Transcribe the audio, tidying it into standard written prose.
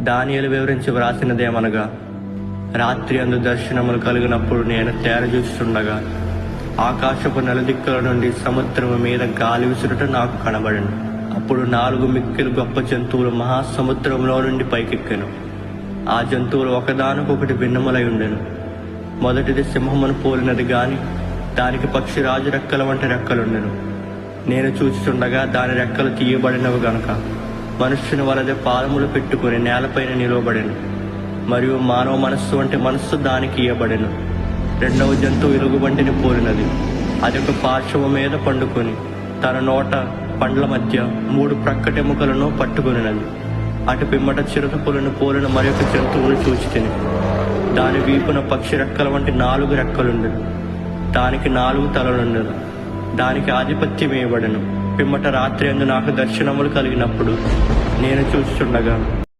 దానియేలు వివరించి వ్రాసినదేమనగా, రాత్రి అందు దర్శనములు కలిగినప్పుడు నేను తేర చూస్తుండగా ఆకాశపు నలుదిక్కుల నుండి సముద్రము మీద గాలి విసురుట నాకు కనబడెను. అప్పుడు 4 మిక్కిలి గొప్ప జంతువులు మహాసముద్రంలో నుండి పైకెక్కెను. ఆ జంతువులు ఒకదానికొకటి భిన్నములై ఉండెను. మొదటిది సింహమును పోలినది గాని దానికి పక్షిరాజు రెక్కల వంటి రెక్కలుండెను. నేను చూస్తుండగా దాని రెక్కలు తీయబడినవి గనుక మనుష్యుని వలదే పాదములు పెట్టుకుని నేలపైన నిలవబడెను. మరియు మానవ మనస్సు వంటి మనస్సు దానికి ఇయ్యబడెను. రెండవ జంతువు ఎలుగుబంటిని పోలినది. అది ఒక పార్శ్వము మీద పండుకొని తన నోట పండ్ల మధ్య 3 ప్రక్కటెముకలను పట్టుకునినది. అటు పిమ్మట చిరుతపులను పోలిన మరొక జంతువును చూచితిని. దాని వీపున పక్షి రెక్కల వంటి 4 రెక్కలుండెను. దానికి 4 తలలుండెను. దానికి ఆధిపత్యం ఇవ్వబడెను. పిమ్మట రాత్రి అందు నాకు దర్శనములు కలిగినప్పుడు నేను చూస్తుండగా